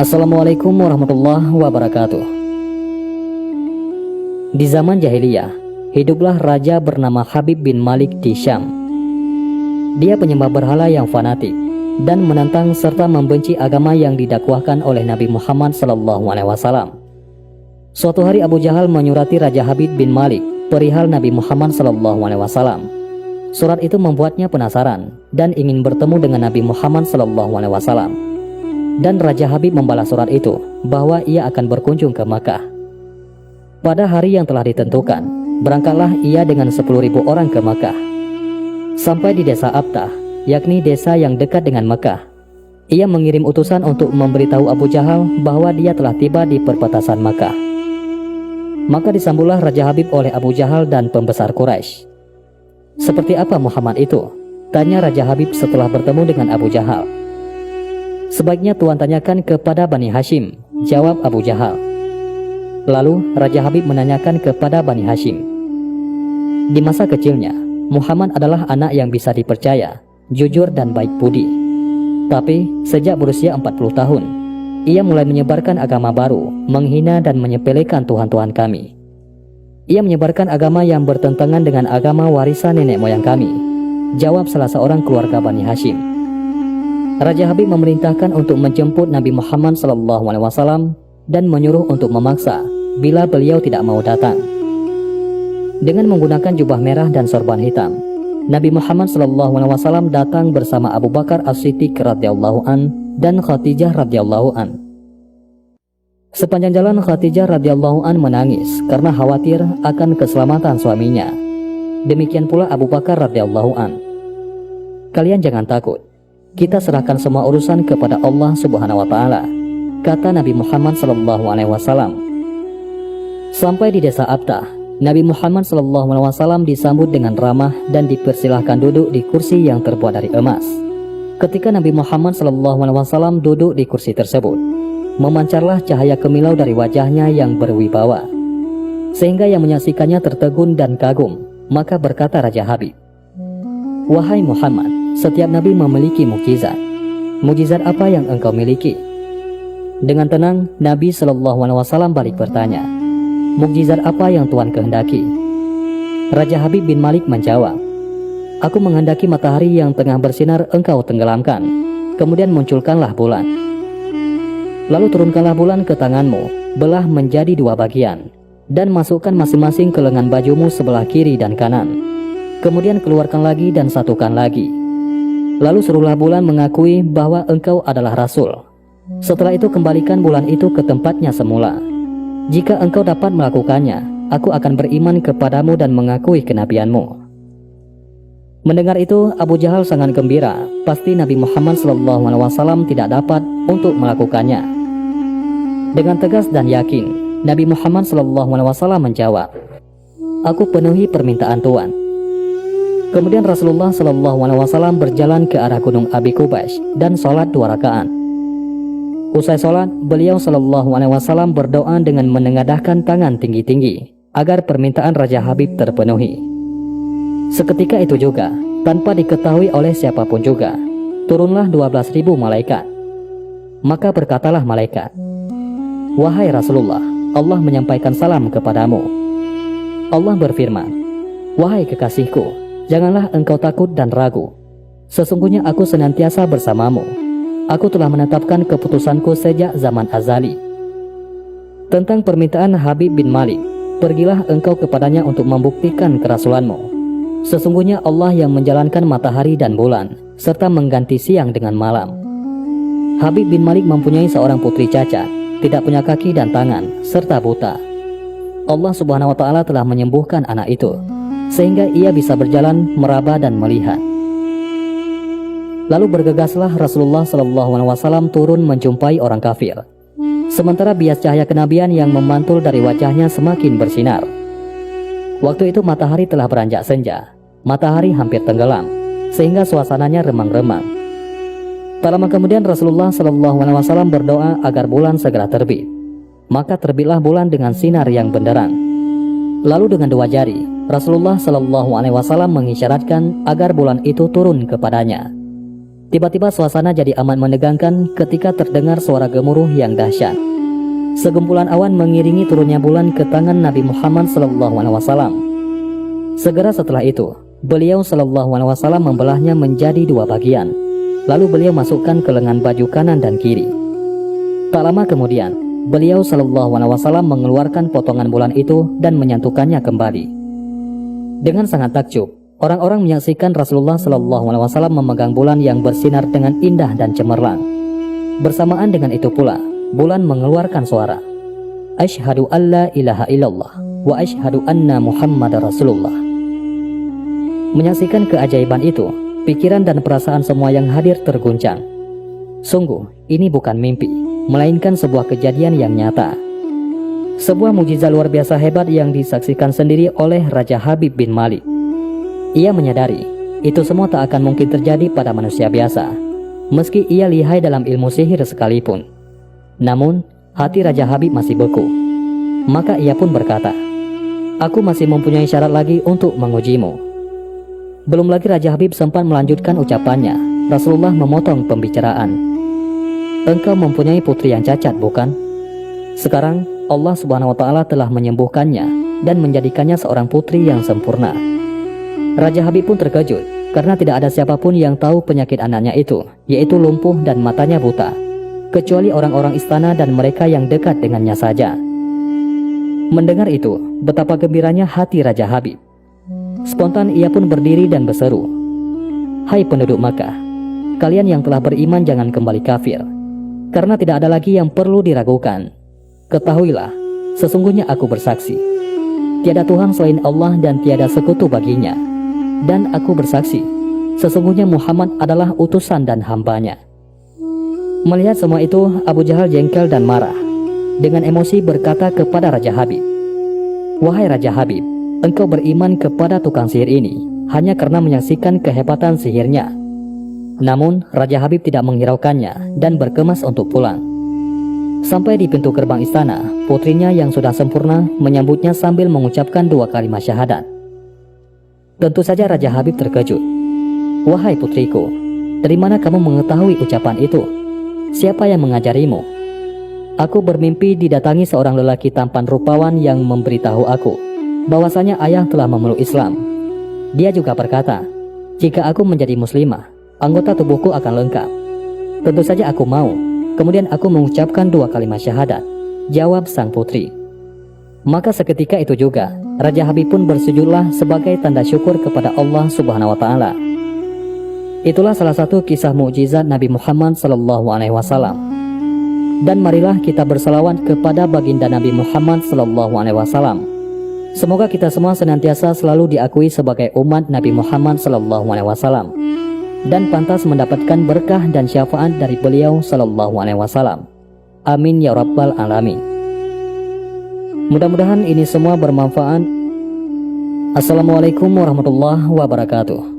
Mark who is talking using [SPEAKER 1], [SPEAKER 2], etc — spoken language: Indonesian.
[SPEAKER 1] Assalamualaikum warahmatullahi wabarakatuh. Di zaman jahiliyah, hiduplah raja bernama Habib bin Malik di Syam. Dia penyembah berhala yang fanatik dan menentang serta membenci agama yang didakwahkan oleh Nabi Muhammad SAW. Suatu hari Abu Jahal menyurati Raja Habib bin Malik perihal Nabi Muhammad SAW. Surat itu membuatnya penasaran dan ingin bertemu dengan Nabi Muhammad SAW. Dan Raja Habib membalas surat itu bahwa ia akan berkunjung ke Makkah. Pada hari yang telah ditentukan, berangkatlah ia dengan 10.000 orang ke Makkah. Sampai di desa Abtah, yakni desa yang dekat dengan Makkah, ia mengirim utusan untuk memberitahu Abu Jahal bahwa dia telah tiba di perbatasan Makkah. Maka disambutlah Raja Habib oleh Abu Jahal dan pembesar Quraisy. "Seperti apa Muhammad itu?" tanya Raja Habib setelah bertemu dengan Abu Jahal. "Sebaiknya Tuan tanyakan kepada Bani Hashim," jawab Abu Jahal. Lalu Raja Habib menanyakan kepada Bani Hashim. Di masa kecilnya, Muhammad adalah anak yang bisa dipercaya, jujur dan baik budi. Tapi sejak berusia 40 tahun, ia mulai menyebarkan agama baru, menghina dan menyepelekan Tuhan-Tuhan kami. Ia menyebarkan agama yang bertentangan dengan agama warisan nenek moyang kami, jawab salah seorang keluarga Bani Hashim. Raja Habib memerintahkan untuk menjemput Nabi Muhammad SAW dan menyuruh untuk memaksa bila beliau tidak mau datang. Dengan menggunakan jubah merah dan sorban hitam, Nabi Muhammad SAW datang bersama Abu Bakar As-Siddiq radhiyallahu an dan Khadijah radhiyallahu an. Sepanjang jalan Khadijah radhiyallahu an menangis karena khawatir akan keselamatan suaminya. Demikian pula Abu Bakar radhiyallahu an. "Kalian jangan takut. Kita serahkan semua urusan kepada Allah Subhanahu wa Ta'ala," kata Nabi Muhammad SAW. Sampai di desa Abtah, Nabi Muhammad SAW disambut dengan ramah dan dipersilahkan duduk di kursi yang terbuat dari emas. Ketika Nabi Muhammad SAW duduk di kursi tersebut, memancarlah cahaya kemilau dari wajahnya yang berwibawa, sehingga yang menyaksikannya tertegun dan kagum. Maka berkata Raja Habib, "Wahai Muhammad, setiap nabi memiliki mukjizat. Mukjizat apa yang engkau miliki?" Dengan tenang, Nabi SAW balik bertanya, "Mukjizat apa yang Tuhan kehendaki?" Raja Habib bin Malik menjawab, "Aku menghendaki matahari yang tengah bersinar engkau tenggelamkan, kemudian munculkanlah bulan. Lalu turunkanlah bulan ke tanganmu, belah menjadi 2 bagian, dan masukkan masing-masing ke lengan bajumu sebelah kiri dan kanan. Kemudian keluarkan lagi dan satukan lagi. Lalu suruhlah bulan mengakui bahwa engkau adalah Rasul. Setelah itu kembalikan bulan itu ke tempatnya semula. Jika engkau dapat melakukannya, aku akan beriman kepadamu dan mengakui kenabianmu." Mendengar itu, Abu Jahal sangat gembira. Pasti Nabi Muhammad SAW tidak dapat untuk melakukannya. Dengan tegas dan yakin, Nabi Muhammad SAW menjawab, "Aku penuhi permintaan Tuhan." Kemudian Rasulullah SAW berjalan ke arah gunung Abi Qubays dan sholat 2 rakaat. Usai sholat, beliau SAW berdoa dengan menengadahkan tangan tinggi-tinggi agar permintaan Raja Habib terpenuhi. Seketika itu juga, tanpa diketahui oleh siapapun juga, turunlah 12.000 malaikat. Maka berkatalah malaikat, "Wahai Rasulullah, Allah menyampaikan salam kepadamu." Allah berfirman, "Wahai kekasihku, janganlah engkau takut dan ragu. Sesungguhnya aku senantiasa bersamamu. Aku telah menetapkan keputusanku sejak zaman azali." Tentang permintaan Habib bin Malik, "Pergilah engkau kepadanya untuk membuktikan kerasulanmu. Sesungguhnya Allah yang menjalankan matahari dan bulan, serta mengganti siang dengan malam." Habib bin Malik mempunyai seorang putri cacat, tidak punya kaki dan tangan, serta buta. Allah Subhanahu wa Ta'ala telah menyembuhkan anak itu, sehingga ia bisa berjalan, meraba dan melihat. Lalu bergegaslah Rasulullah SAW turun menjumpai orang kafir. Sementara bias cahaya kenabian yang memantul dari wajahnya semakin bersinar. Waktu itu matahari telah beranjak senja. Matahari hampir tenggelam, sehingga suasananya remang-remang. Tak lama kemudian Rasulullah SAW berdoa agar bulan segera terbit. Maka terbitlah bulan dengan sinar yang benderang. Lalu dengan 2 jari, Rasulullah SAW mengisyaratkan agar bulan itu turun kepadanya. Tiba-tiba suasana jadi amat menegangkan ketika terdengar suara gemuruh yang dahsyat. Segumpulan awan mengiringi turunnya bulan ke tangan Nabi Muhammad SAW. Segera setelah itu, beliau SAW membelahnya menjadi 2 bagian. Lalu beliau masukkan ke lengan baju kanan dan kiri. Tak lama kemudian, beliau SAW mengeluarkan potongan bulan itu dan menyantukannya kembali. Dengan sangat takjub, orang-orang menyaksikan Rasulullah SAW memegang bulan yang bersinar dengan indah dan cemerlang. Bersamaan dengan itu pula, bulan mengeluarkan suara, "Asyhadu alla ilaha illallah wa asyhadu anna Muhammadar Rasulullah." Menyaksikan keajaiban itu, pikiran dan perasaan semua yang hadir terguncang. Sungguh, ini bukan mimpi, melainkan sebuah kejadian yang nyata. Sebuah mukjizat luar biasa hebat yang disaksikan sendiri oleh Raja Habib bin Malik. Ia menyadari, itu semua tak akan mungkin terjadi pada manusia biasa, meski ia lihai dalam ilmu sihir sekalipun. Namun, hati Raja Habib masih beku. Maka ia pun berkata, "Aku masih mempunyai syarat lagi untuk mengujimu." Belum lagi Raja Habib sempat melanjutkan ucapannya, Rasulullah memotong pembicaraan. "Engkau mempunyai putri yang cacat, bukan? Sekarang Allah Subhanahu wa Ta'ala telah menyembuhkannya dan menjadikannya seorang putri yang sempurna." Raja Habib pun terkejut karena tidak ada siapapun yang tahu penyakit anaknya itu, yaitu lumpuh dan matanya buta, kecuali orang-orang istana dan mereka yang dekat dengannya saja. Mendengar itu, betapa gembiranya hati Raja Habib. Spontan ia pun berdiri dan berseru, "Hai penduduk Makkah, kalian yang telah beriman jangan kembali kafir, karena tidak ada lagi yang perlu diragukan. Ketahuilah, sesungguhnya aku bersaksi, tiada Tuhan selain Allah dan tiada sekutu baginya. Dan aku bersaksi, sesungguhnya Muhammad adalah utusan dan hambanya." Melihat semua itu, Abu Jahal jengkel dan marah. Dengan emosi berkata kepada Raja Habib, "Wahai Raja Habib, engkau beriman kepada tukang sihir ini hanya karena menyaksikan kehebatan sihirnya." Namun, Raja Habib tidak menghiraukannya dan berkemas untuk pulang. Sampai di pintu gerbang istana, putrinya yang sudah sempurna menyambutnya sambil mengucapkan 2 kalimat syahadat. Tentu saja Raja Habib terkejut. "Wahai putriku, dari mana kamu mengetahui ucapan itu? Siapa yang mengajarimu?" "Aku bermimpi didatangi seorang lelaki tampan rupawan yang memberitahu aku bahwasanya ayah telah memeluk Islam. Dia juga berkata, jika aku menjadi muslimah, anggota tubuhku akan lengkap. Tentu saja aku mau. Kemudian aku mengucapkan 2 kalimat syahadat," jawab sang putri. Maka seketika itu juga Raja Habib pun bersujudlah sebagai tanda syukur kepada Allah Subhanahu wa Ta'ala. Itulah salah satu kisah mukjizat Nabi Muhammad SAW. Dan marilah kita berselawat kepada baginda Nabi Muhammad SAW. Semoga kita semua senantiasa selalu diakui sebagai umat Nabi Muhammad SAW dan pantas mendapatkan berkah dan syafaat dari beliau SAW. Amin ya rabbal alamin. Mudah-mudahan ini semua bermanfaat. Assalamualaikum warahmatullahi wabarakatuh.